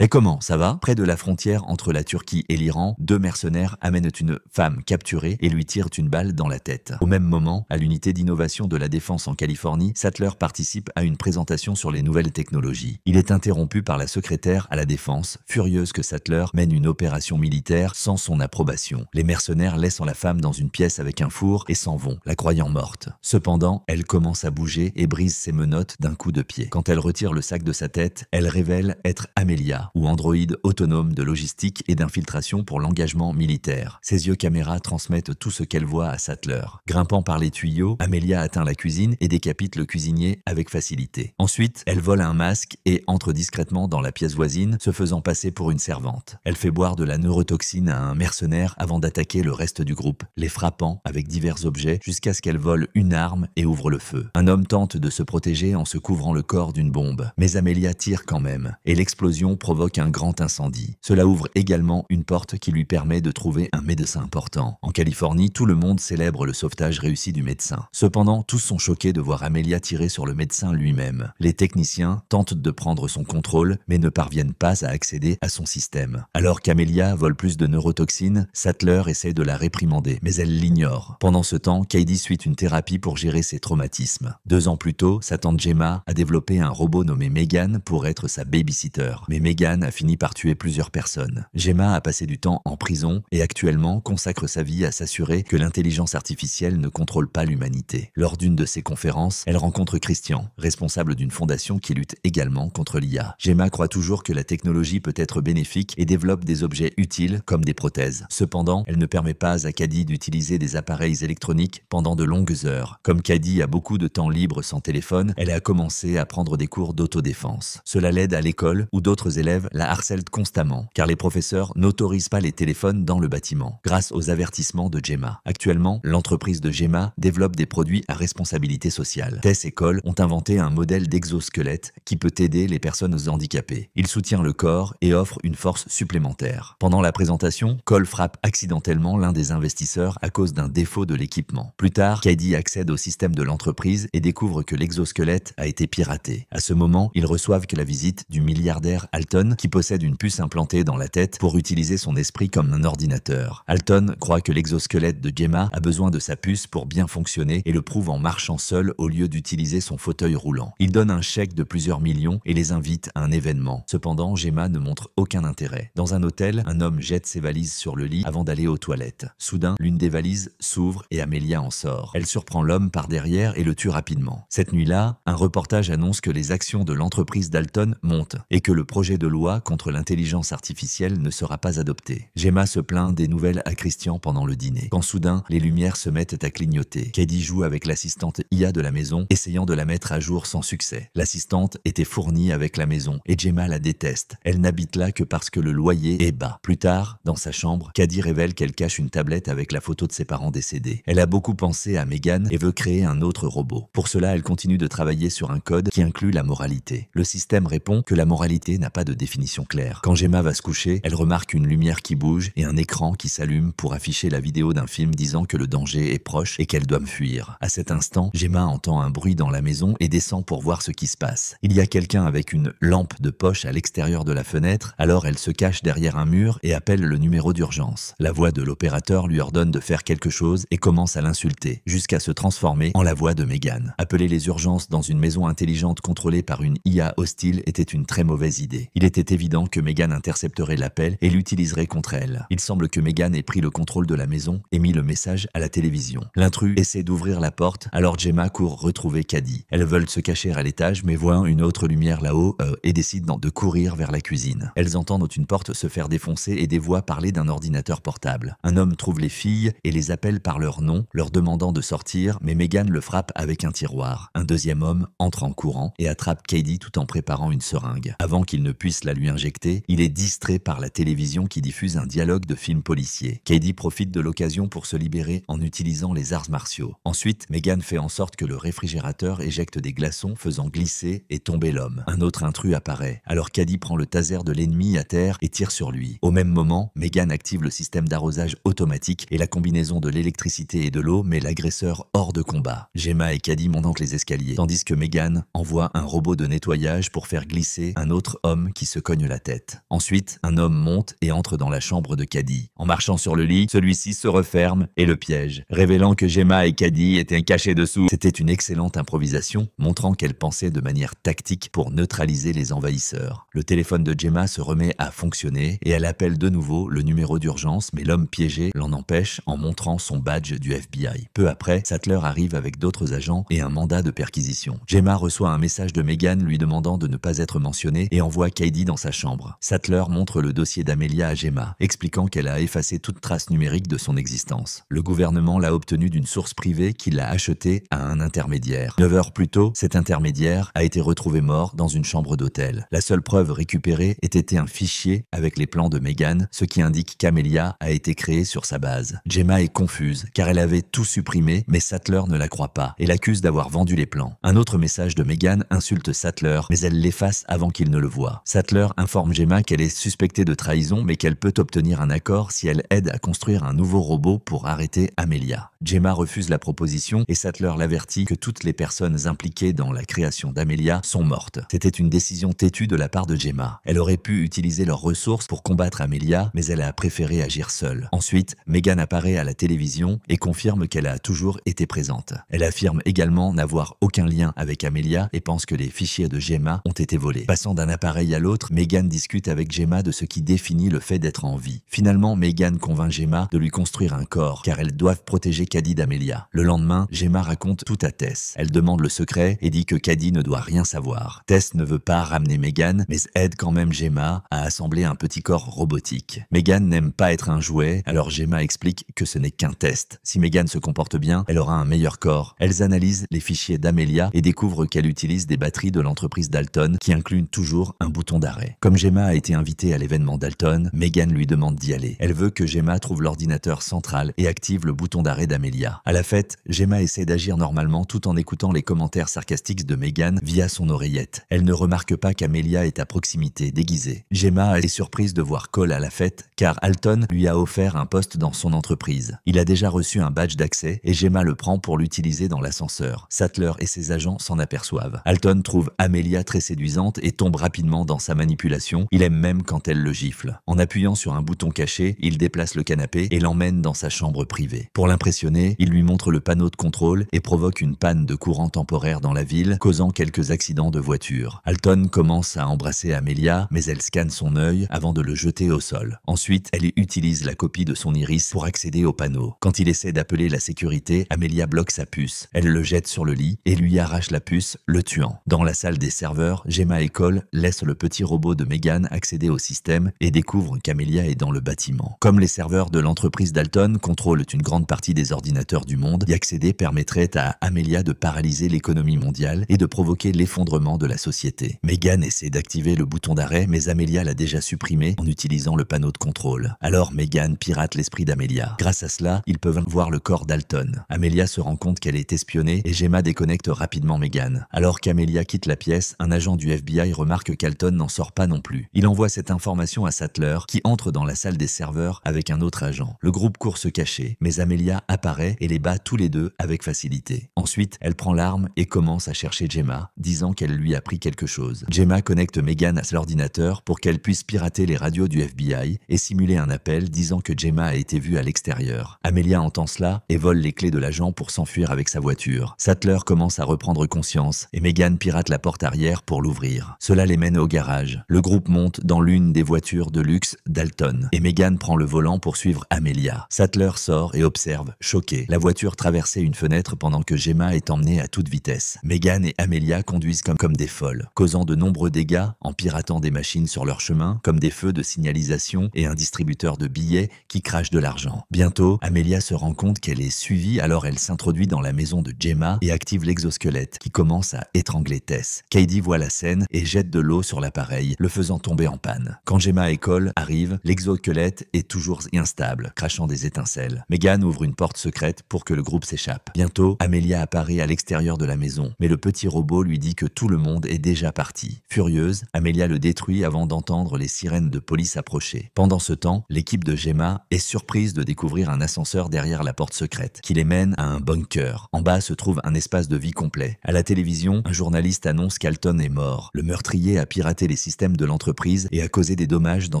Et comment, ça va? Près de la frontière entre la Turquie et l'Iran, deux mercenaires amènent une femme capturée et lui tirent une balle dans la tête. Au même moment, à l'unité d'innovation de la défense en Californie, Sattler participe à une présentation sur les nouvelles technologies. Il est interrompu par la secrétaire à la défense, furieuse que Sattler mène une opération militaire sans son approbation. Les mercenaires laissent la femme dans une pièce avec un four et s'en vont, la croyant morte. Cependant, elle commence à bouger et brise ses menottes d'un coup de pied. Quand elle retire le sac de sa tête, elle révèle être Amelia, ou androïde autonome de logistique et d'infiltration pour l'engagement militaire. Ses yeux caméra transmettent tout ce qu'elle voit à Sattler. Grimpant par les tuyaux, Amelia atteint la cuisine et décapite le cuisinier avec facilité. Ensuite, elle vole un masque et entre discrètement dans la pièce voisine, se faisant passer pour une servante. Elle fait boire de la neurotoxine à un mercenaire avant d'attaquer le reste du groupe, les frappant avec divers objets jusqu'à ce qu'elle vole une arme et ouvre le feu. Un homme tente de se protéger en se couvrant le corps d'une bombe, mais Amelia tire quand même, et l'explosion provoque un grand incendie. Cela ouvre également une porte qui lui permet de trouver un médecin important. En Californie, tout le monde célèbre le sauvetage réussi du médecin. Cependant, tous sont choqués de voir Amelia tirer sur le médecin lui-même. Les techniciens tentent de prendre son contrôle, mais ne parviennent pas à accéder à son système. Alors qu'Amelia vole plus de neurotoxines, Sattler essaie de la réprimander, mais elle l'ignore. Pendant ce temps, Katie suit une thérapie pour gérer ses traumatismes. 2 ans plus tôt, sa tante Gemma a développé un robot nommé Megan pour être sa babysitter. Mais Megan a fini par tuer plusieurs personnes. Gemma a passé du temps en prison et actuellement consacre sa vie à s'assurer que l'intelligence artificielle ne contrôle pas l'humanité. Lors d'une de ses conférences, elle rencontre Christian, responsable d'une fondation qui lutte également contre l'IA. Gemma croit toujours que la technologie peut être bénéfique et développe des objets utiles comme des prothèses. Cependant, elle ne permet pas à Caddy d'utiliser des appareils électroniques pendant de longues heures. Comme Caddy a beaucoup de temps libre sans téléphone, elle a commencé à prendre des cours d'autodéfense. Cela l'aide à l'école où d'autres élèves la harcèlent constamment, car les professeurs n'autorisent pas les téléphones dans le bâtiment, grâce aux avertissements de Gemma. Actuellement, l'entreprise de Gemma développe des produits à responsabilité sociale. Tess et Cole ont inventé un modèle d'exosquelette qui peut aider les personnes handicapées. Il soutient le corps et offre une force supplémentaire. Pendant la présentation, Cole frappe accidentellement l'un des investisseurs à cause d'un défaut de l'équipement. Plus tard, Katie accède au système de l'entreprise et découvre que l'exosquelette a été piraté. À ce moment, ils reçoivent que la visite du milliardaire Alton qui possède une puce implantée dans la tête pour utiliser son esprit comme un ordinateur. Alton croit que l'exosquelette de Gemma a besoin de sa puce pour bien fonctionner et le prouve en marchant seul au lieu d'utiliser son fauteuil roulant. Il donne un chèque de plusieurs millions et les invite à un événement. Cependant, Gemma ne montre aucun intérêt. Dans un hôtel, un homme jette ses valises sur le lit avant d'aller aux toilettes. Soudain, l'une des valises s'ouvre et Amelia en sort. Elle surprend l'homme par derrière et le tue rapidement. Cette nuit-là, un reportage annonce que les actions de l'entreprise d'Alton montent et que le projet de loi contre l'intelligence artificielle ne sera pas adopté. Gemma se plaint des nouvelles à Christian pendant le dîner, quand soudain, les lumières se mettent à clignoter. Katie joue avec l'assistante IA de la maison, essayant de la mettre à jour sans succès. L'assistante était fournie avec la maison, et Gemma la déteste. Elle n'habite là que parce que le loyer est bas. Plus tard, dans sa chambre, Katie révèle qu'elle cache une tablette avec la photo de ses parents décédés. Elle a beaucoup pensé à Megan et veut créer un autre robot. Pour cela, elle continue de travailler sur un code qui inclut la moralité. Le système répond que la moralité n'a pas de définition claire. Quand Gemma va se coucher, elle remarque une lumière qui bouge et un écran qui s'allume pour afficher la vidéo d'un film disant que le danger est proche et qu'elle doit me fuir. À cet instant, Gemma entend un bruit dans la maison et descend pour voir ce qui se passe. Il y a quelqu'un avec une lampe de poche à l'extérieur de la fenêtre, alors elle se cache derrière un mur et appelle le numéro d'urgence. La voix de l'opérateur lui ordonne de faire quelque chose et commence à l'insulter, jusqu'à se transformer en la voix de Megan. Appeler les urgences dans une maison intelligente contrôlée par une IA hostile était une très mauvaise idée. Il était évident que Megan intercepterait l'appel et l'utiliserait contre elle. Il semble que Megan ait pris le contrôle de la maison et mis le message à la télévision. L'intrus essaie d'ouvrir la porte, alors Gemma court retrouver Caddy. Elles veulent se cacher à l'étage, mais voient une autre lumière là-haut et décident de courir vers la cuisine. Elles entendent une porte se faire défoncer et des voix parler d'un ordinateur portable. Un homme trouve les filles et les appelle par leur nom, leur demandant de sortir, mais Megan le frappe avec un tiroir. Un deuxième homme entre en courant et attrape Katie tout en préparant une seringue. Avant qu'il ne puisse la lui injecter, il est distrait par la télévision qui diffuse un dialogue de film policier. Katie profite de l'occasion pour se libérer en utilisant les arts martiaux. Ensuite, Megan fait en sorte que le réfrigérateur éjecte des glaçons faisant glisser et tomber l'homme. Un autre intrus apparaît. Alors Caddy prend le taser de l'ennemi à terre et tire sur lui. Au même moment, Megan active le système d'arrosage automatique et la combinaison de l'électricité et de l'eau met l'agresseur hors de combat. Gemma et Caddy montent les escaliers, tandis que Megan envoie un robot de nettoyage pour faire glisser un autre homme qui qui se cogne la tête. Ensuite, un homme monte et entre dans la chambre de Caddy. En marchant sur le lit, celui-ci se referme et le piège, révélant que Gemma et Caddy étaient cachés dessous. C'était une excellente improvisation, montrant qu'elle pensait de manière tactique pour neutraliser les envahisseurs. Le téléphone de Gemma se remet à fonctionner et elle appelle de nouveau le numéro d'urgence, mais l'homme piégé l'en empêche en montrant son badge du FBI. Peu après, Sattler arrive avec d'autres agents et un mandat de perquisition. Gemma reçoit un message de Megan lui demandant de ne pas être mentionnée et envoie Caddy dans sa chambre. Sattler montre le dossier d'Amelia à Gemma, expliquant qu'elle a effacé toute trace numérique de son existence. Le gouvernement l'a obtenue d'une source privée qui l'a achetée à un intermédiaire. 9 heures plus tôt, cet intermédiaire a été retrouvé mort dans une chambre d'hôtel. La seule preuve récupérée était un fichier avec les plans de Megan, ce qui indique qu'Amelia a été créée sur sa base. Gemma est confuse car elle avait tout supprimé, mais Sattler ne la croit pas et l'accuse d'avoir vendu les plans. Un autre message de Megan insulte Sattler, mais elle l'efface avant qu'il ne le voie. Sattler informe Gemma qu'elle est suspectée de trahison, mais qu'elle peut obtenir un accord si elle aide à construire un nouveau robot pour arrêter Amelia. Gemma refuse la proposition et Sattler l'avertit que toutes les personnes impliquées dans la création d'Amelia sont mortes. C'était une décision têtue de la part de Gemma. Elle aurait pu utiliser leurs ressources pour combattre Amelia, mais elle a préféré agir seule. Ensuite, Megan apparaît à la télévision et confirme qu'elle a toujours été présente. Elle affirme également n'avoir aucun lien avec Amelia et pense que les fichiers de Gemma ont été volés. Passant d'un appareil à l'autre, Megan discute avec Gemma de ce qui définit le fait d'être en vie. Finalement, Megan convainc Gemma de lui construire un corps, car elles doivent protéger Caddy d'Amelia. Le lendemain, Gemma raconte tout à Tess. Elle demande le secret et dit que Caddy ne doit rien savoir. Tess ne veut pas ramener Megan, mais aide quand même Gemma à assembler un petit corps robotique. Megan n'aime pas être un jouet, alors Gemma explique que ce n'est qu'un test. Si Megan se comporte bien, elle aura un meilleur corps. Elles analysent les fichiers d'Amelia et découvrent qu'elle utilise des batteries de l'entreprise Dalton qui incluent toujours un bouton d'arrêt. Comme Gemma a été invitée à l'événement Dalton, Megan lui demande d'y aller. Elle veut que Gemma trouve l'ordinateur central et active le bouton d'arrêt d'Amelia. À la fête, Gemma essaie d'agir normalement tout en écoutant les commentaires sarcastiques de Megan via son oreillette. Elle ne remarque pas qu'Amelia est à proximité, déguisée. Gemma est surprise de voir Cole à la fête car Alton lui a offert un poste dans son entreprise. Il a déjà reçu un badge d'accès et Gemma le prend pour l'utiliser dans l'ascenseur. Sattler et ses agents s'en aperçoivent. Alton trouve Amelia très séduisante et tombe rapidement dans sa manipulation. Il aime même quand elle le gifle. En appuyant sur un bouton caché, il déplace le canapé et l'emmène dans sa chambre privée. Pour l'impressionner, il lui montre le panneau de contrôle et provoque une panne de courant temporaire dans la ville, causant quelques accidents de voiture. Alton commence à embrasser Amelia, mais elle scanne son œil avant de le jeter au sol. Ensuite, elle utilise la copie de son iris pour accéder au panneau. Quand il essaie d'appeler la sécurité, Amelia bloque sa puce. Elle le jette sur le lit et lui arrache la puce, le tuant. Dans la salle des serveurs, Gemma et Cole laissent le petit robot de Megan accéder au système et découvrent qu'Amelia est dans le bâtiment. Comme les serveurs de l'entreprise Dalton contrôlent une grande partie des ordinateurs du monde, y accéder permettrait à Amelia de paralyser l'économie mondiale et de provoquer l'effondrement de la société. Megan essaie d'activer le bouton d'arrêt, mais Amelia l'a déjà supprimé en utilisant le panneau de contrôle. Alors Megan pirate l'esprit d'Amelia. Grâce à cela, ils peuvent voir le corps d'Alton. Amelia se rend compte qu'elle est espionnée et Gemma déconnecte rapidement Megan. Alors qu'Amelia quitte la pièce, un agent du FBI remarque qu'Alton n'en sort pas non plus. Il envoie cette information à Sattler, qui entre dans la salle des serveurs avec un autre agent. Le groupe court se cacher, mais Amelia apparaît et les bat tous les deux avec facilité. Ensuite, elle prend l'arme et commence à chercher Gemma, disant qu'elle lui a pris quelque chose. Gemma connecte Megan à l'ordinateur pour qu'elle puisse pirater les radios du FBI et simuler un appel disant que Gemma a été vue à l'extérieur. Amelia entend cela et vole les clés de l'agent pour s'enfuir avec sa voiture. Sattler commence à reprendre conscience et Megan pirate la porte arrière pour l'ouvrir. Cela les mène au garage. Le groupe monte dans l'une des voitures de luxe Dalton et Megan prend le volant pour suivre Amelia. Sattler sort et observe, choqué, la voiture traverser une fenêtre pendant que Gemma est emmenée à toute vitesse. Megan et Amelia conduisent comme des folles, causant de nombreux dégâts en piratant des machines sur leur chemin, comme des feux de signalisation et un distributeur de billets qui crache de l'argent. Bientôt, Amelia se rend compte qu'elle est suivie, alors elle s'introduit dans la maison de Gemma et active l'exosquelette qui commence à étrangler Tess. Caddy voit la scène et jette de l'eau sur l'appareil, le faisant tomber en panne. Quand Gemma et Cole arrivent, l'exosquelette est toujours instable, crachant des étincelles. Megan ouvre une porte secrète pour que le groupe s'échappe. Bientôt, Amelia apparaît à l'extérieur de la maison, mais le petit robot lui dit que tout le monde est déjà parti. Furieuse, Amelia le détruit avant d'entendre les sirènes de police approcher. Pendant ce temps, l'équipe de Gemma est surprise de découvrir un ascenseur derrière la porte secrète, qui les mène à un bunker. En bas se trouve un espace de vie complet. À la télévision, un journaliste annonce qu'Alton est mort. Le meurtrier a piraté les les systèmes de l'entreprise et a causé des dommages dans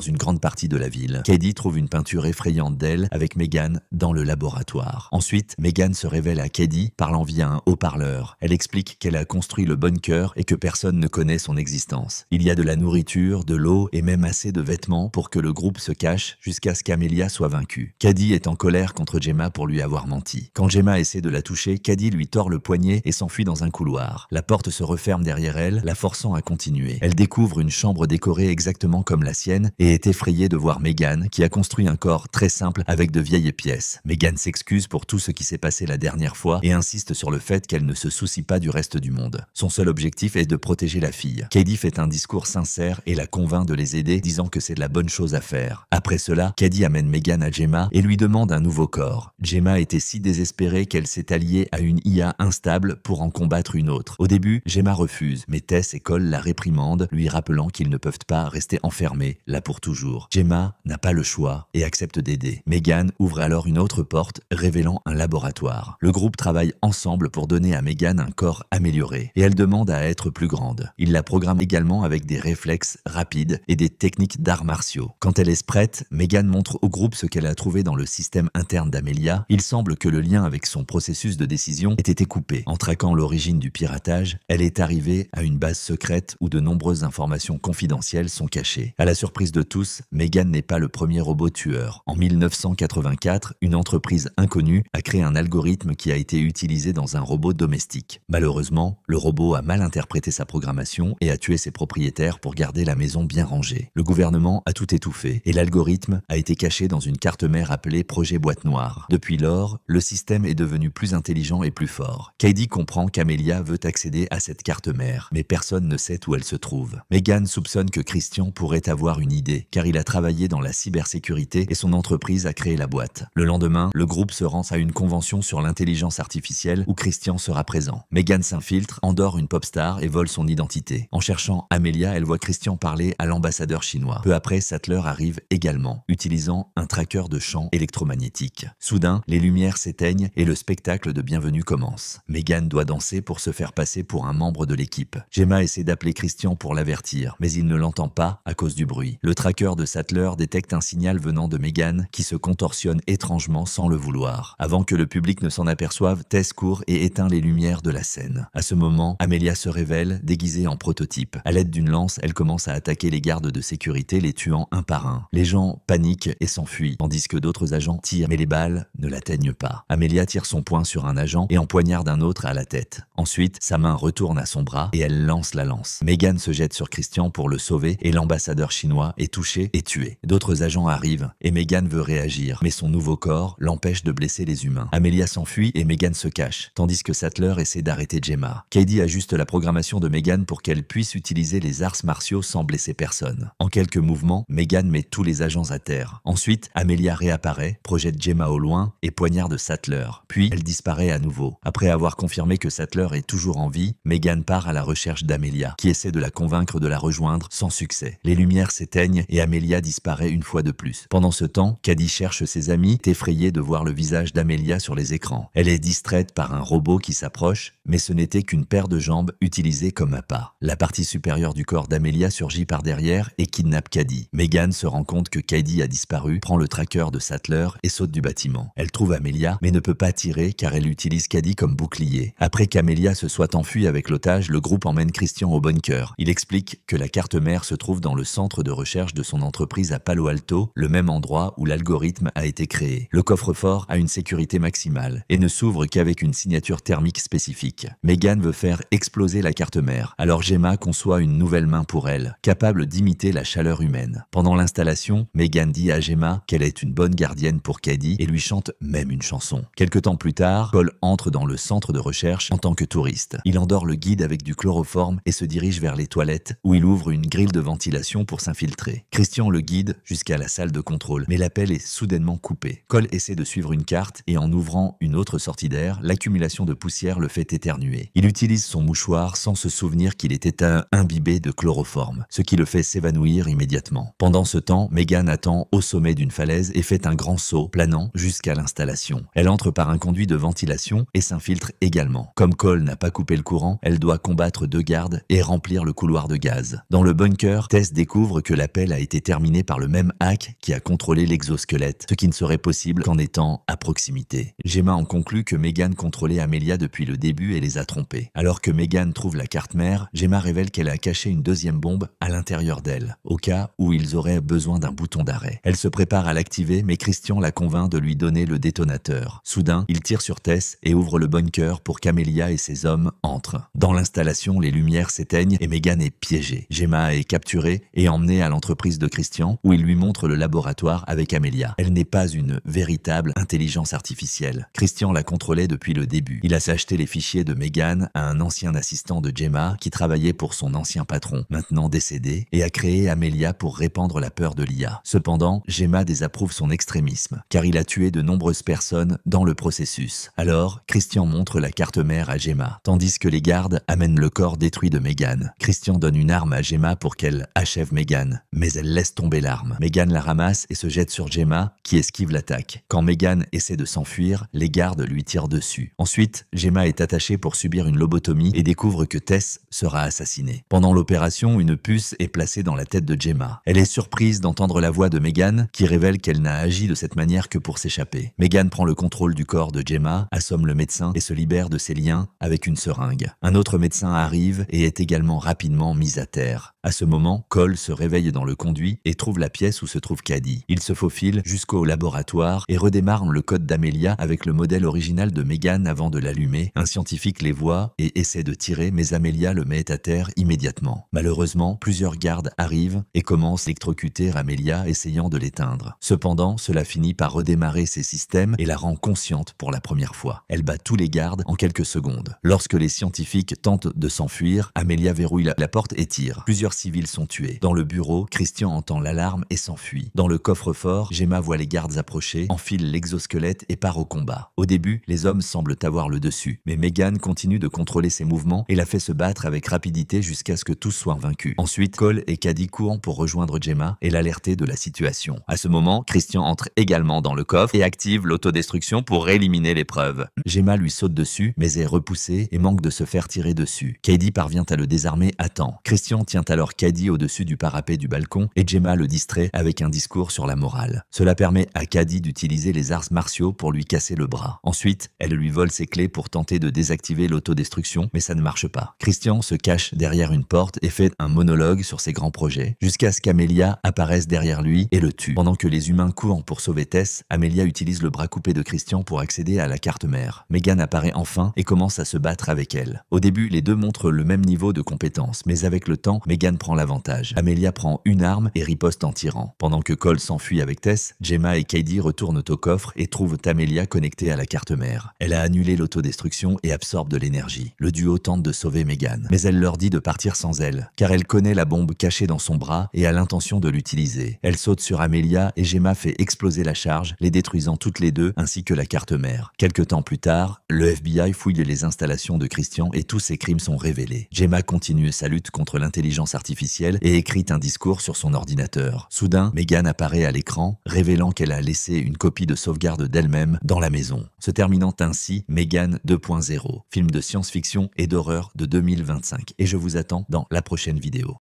une grande partie de la ville. Cady trouve une peinture effrayante d'elle avec Megan dans le laboratoire. Ensuite, Megan se révèle à Cady parlant via un haut-parleur. Elle explique qu'elle a construit le bunker et que personne ne connaît son existence. Il y a de la nourriture, de l'eau et même assez de vêtements pour que le groupe se cache jusqu'à ce qu'Amelia soit vaincue. Cady est en colère contre Gemma pour lui avoir menti. Quand Gemma essaie de la toucher, Cady lui tord le poignet et s'enfuit dans un couloir. La porte se referme derrière elle, la forçant à continuer. Elle découvre une chambre décorée exactement comme la sienne et est effrayée de voir Megan qui a construit un corps très simple avec de vieilles pièces. Megan s'excuse pour tout ce qui s'est passé la dernière fois et insiste sur le fait qu'elle ne se soucie pas du reste du monde. Son seul objectif est de protéger la fille. Cady fait un discours sincère et la convainc de les aider, disant que c'est la bonne chose à faire. Après cela, Cady amène Megan à Gemma et lui demande un nouveau corps. Gemma était si désespérée qu'elle s'est alliée à une IA instable pour en combattre une autre. Au début, Gemma refuse, mais Tess et Cole la réprimandent, lui rappelant qu'ils ne peuvent pas rester enfermés, là pour toujours. Gemma n'a pas le choix et accepte d'aider. Megan ouvre alors une autre porte, révélant un laboratoire. Le groupe travaille ensemble pour donner à Megan un corps amélioré, et elle demande à être plus grande. Il la programme également avec des réflexes rapides et des techniques d'arts martiaux. Quand elle est prête, Megan montre au groupe ce qu'elle a trouvé dans le système interne d'Amelia. Il semble que le lien avec son processus de décision ait été coupé. En traquant l'origine du piratage, elle est arrivée à une base secrète où de nombreuses informations confidentielles sont cachées. À la surprise de tous, Megan n'est pas le premier robot tueur. En 1984, une entreprise inconnue a créé un algorithme qui a été utilisé dans un robot domestique. Malheureusement, le robot a mal interprété sa programmation et a tué ses propriétaires pour garder la maison bien rangée. Le gouvernement a tout étouffé et l'algorithme a été caché dans une carte mère appelée Projet Boîte Noire. Depuis lors, le système est devenu plus intelligent et plus fort. Cady comprend qu'Amelia veut accéder à cette carte mère, mais personne ne sait où elle se trouve. Megan soupçonne que Christian pourrait avoir une idée, car il a travaillé dans la cybersécurité et son entreprise a créé la boîte. Le lendemain, le groupe se rend à une convention sur l'intelligence artificielle où Christian sera présent. Megan s'infiltre, endort une pop star et vole son identité. En cherchant Amelia, elle voit Christian parler à l'ambassadeur chinois. Peu après, Sattler arrive également, utilisant un tracker de champs électromagnétiques. Soudain, les lumières s'éteignent et le spectacle de bienvenue commence. Megan doit danser pour se faire passer pour un membre de l'équipe. Gemma essaie d'appeler Christian pour l'avertir, mais il ne l'entend pas à cause du bruit. Le tracker de Sattler détecte un signal venant de Megan qui se contorsionne étrangement sans le vouloir. Avant que le public ne s'en aperçoive, Tess court et éteint les lumières de la scène. À ce moment, Amelia se révèle, déguisée en prototype. À l'aide d'une lance, elle commence à attaquer les gardes de sécurité, les tuant un par un. Les gens paniquent et s'enfuient, tandis que d'autres agents tirent, mais les balles ne l'atteignent pas. Amelia tire son poing sur un agent et empoignarde un autre à la tête. Ensuite, sa main retourne à son bras et elle lance la lance. Megan se jette sur Christian pour le sauver et l'ambassadeur chinois est touché et tué. D'autres agents arrivent et Megan veut réagir, mais son nouveau corps l'empêche de blesser les humains. Amelia s'enfuit et Megan se cache, tandis que Sattler essaie d'arrêter Gemma. Cady ajuste la programmation de Megan pour qu'elle puisse utiliser les arts martiaux sans blesser personne. En quelques mouvements, Megan met tous les agents à terre. Ensuite, Amelia réapparaît, projette Gemma au loin et poignarde Sattler. Puis, elle disparaît à nouveau. Après avoir confirmé que Sattler est toujours en vie, Megan part à la recherche d'Amelia, qui essaie de la convaincre de la rejoindre sans succès. Les lumières s'éteignent et Amelia disparaît une fois de plus. Pendant ce temps, Cady cherche ses amis, effrayée de voir le visage d'Amelia sur les écrans. Elle est distraite par un robot qui s'approche, mais ce n'était qu'une paire de jambes utilisée comme appât. La partie supérieure du corps d'Amelia surgit par derrière et kidnappe Cady. Megan se rend compte que Cady a disparu, prend le tracker de Sattler et saute du bâtiment. Elle trouve Amelia, mais ne peut pas tirer car elle utilise Cady comme bouclier. Après qu'Amelia se soit enfuie avec l'otage, le groupe emmène Christian au bunker. Il explique que la carte mère se trouve dans le centre de recherche de son entreprise à Palo Alto, le même endroit où l'algorithme a été créé. Le coffre-fort a une sécurité maximale et ne s'ouvre qu'avec une signature thermique spécifique. Megan veut faire exploser la carte mère, alors Gemma conçoit une nouvelle main pour elle, capable d'imiter la chaleur humaine. Pendant l'installation, Megan dit à Gemma qu'elle est une bonne gardienne pour Cady et lui chante même une chanson. Quelque temps plus tard, Cole entre dans le centre de recherche en tant que touriste. Il endort le guide avec du chloroforme et se dirige vers les toilettes où il ouvre une grille de ventilation pour s'infiltrer. Christian le guide jusqu'à la salle de contrôle, mais l'appel est soudainement coupé. Cole essaie de suivre une carte et en ouvrant une autre sortie d'air, l'accumulation de poussière le fait éternuer. Il utilise son mouchoir sans se souvenir qu'il était imbibé de chloroforme, ce qui le fait s'évanouir immédiatement. Pendant ce temps, Megan attend au sommet d'une falaise et fait un grand saut, planant jusqu'à l'installation. Elle entre par un conduit de ventilation et s'infiltre également. Comme Cole n'a pas coupé le courant, elle doit combattre deux gardes et remplir le couloir de gaz. base. Dans le bunker, Tess découvre que l'appel a été terminé par le même hack qui a contrôlé l'exosquelette, ce qui ne serait possible qu'en étant à proximité. Gemma en conclut que Megan contrôlait Amelia depuis le début et les a trompés. Alors que Megan trouve la carte mère, Gemma révèle qu'elle a caché une deuxième bombe à l'intérieur d'elle, au cas où ils auraient besoin d'un bouton d'arrêt. Elle se prépare à l'activer, mais Christian la convainc de lui donner le détonateur. Soudain, il tire sur Tess et ouvre le bunker pour qu'Amelia et ses hommes entrent. Dans l'installation, les lumières s'éteignent et Megan est piégée. Gemma est capturée et emmenée à l'entreprise de Christian, où il lui montre le laboratoire avec Amelia. Elle n'est pas une véritable intelligence artificielle. Christian la contrôlait depuis le début. Il a acheté les fichiers de Megan à un ancien assistant de Gemma qui travaillait pour son ancien patron, maintenant décédé, et a créé Amelia pour répandre la peur de l'IA. Cependant, Gemma désapprouve son extrémisme, car il a tué de nombreuses personnes dans le processus. Alors, Christian montre la carte mère à Gemma, tandis que les gardes amènent le corps détruit de Megan. Christian donne une arme à Gemma pour qu'elle achève Megan, mais elle laisse tomber l'arme. Megan la ramasse et se jette sur Gemma, qui esquive l'attaque. Quand Megan essaie de s'enfuir, les gardes lui tirent dessus. Ensuite, Gemma est attachée pour subir une lobotomie et découvre que Tess sera assassinée. Pendant l'opération, une puce est placée dans la tête de Gemma. Elle est surprise d'entendre la voix de Megan, qui révèle qu'elle n'a agi de cette manière que pour s'échapper. Megan prend le contrôle du corps de Gemma, assomme le médecin et se libère de ses liens avec une seringue. Un autre médecin arrive et est également rapidement mis à terre. À ce moment, Cole se réveille dans le conduit et trouve la pièce où se trouve Cady. Il se faufile jusqu'au laboratoire et redémarre le code d'Amelia avec le modèle original de Megan avant de l'allumer. Un scientifique les voit et essaie de tirer, mais Amelia le met à terre immédiatement. Malheureusement, plusieurs gardes arrivent et commencent à électrocuter Amelia, essayant de l'éteindre. Cependant, cela finit par redémarrer ses systèmes et la rend consciente pour la première fois. Elle bat tous les gardes en quelques secondes. Lorsque les scientifiques tentent de s'enfuir, Amelia verrouille la porte et tire. Plusieurs civils sont tués. Dans le bureau, Christian entend l'alarme et s'enfuit. Dans le coffre-fort, Gemma voit les gardes approcher, enfile l'exosquelette et part au combat. Au début, les hommes semblent avoir le dessus, mais Megan continue de contrôler ses mouvements et la fait se battre avec rapidité jusqu'à ce que tous soient vaincus. Ensuite, Cole et Cady courent pour rejoindre Gemma et l'alerter de la situation. À ce moment, Christian entre également dans le coffre et active l'autodestruction pour éliminer les preuves. Gemma lui saute dessus, mais est repoussée et manque de se faire tirer dessus. Cady parvient à le désarmer à temps. Christian tient alors Cady au-dessus du parapet du balcon et Gemma le distrait avec un discours sur la morale. Cela permet à Cady d'utiliser les arts martiaux pour lui casser le bras. Ensuite, elle lui vole ses clés pour tenter de désactiver l'autodestruction, mais ça ne marche pas. Christian se cache derrière une porte et fait un monologue sur ses grands projets, jusqu'à ce qu'Amelia apparaisse derrière lui et le tue. Pendant que les humains courent pour sauver Tess, Amelia utilise le bras coupé de Christian pour accéder à la carte mère. Megan apparaît enfin et commence à se battre avec elle. Au début, les deux montrent le même niveau de compétence, mais avec le temps, Megan prend l'avantage. Amelia prend une arme et riposte en tirant. Pendant que Cole s'enfuit avec Tess, Gemma et Cady retournent au coffre et trouvent Amelia connectée à la carte mère. Elle a annulé l'autodestruction et absorbe de l'énergie. Le duo tente de sauver Megan, mais elle leur dit de partir sans elle, car elle connaît la bombe cachée dans son bras et a l'intention de l'utiliser. Elle saute sur Amelia et Gemma fait exploser la charge, les détruisant toutes les deux ainsi que la carte mère. Quelque temps plus tard, le FBI fouille les installations de Christian et tous ses crimes sont révélés. Gemma continue sa lutte contre l'intelligence artificielle et écrit un discours sur son ordinateur. Soudain, Megan apparaît à l'écran, révélant qu'elle a laissé une copie de sauvegarde d'elle-même dans la maison, se terminant ainsi Megan 2.0, film de science-fiction et d'horreur de 2025. Et je vous attends dans la prochaine vidéo.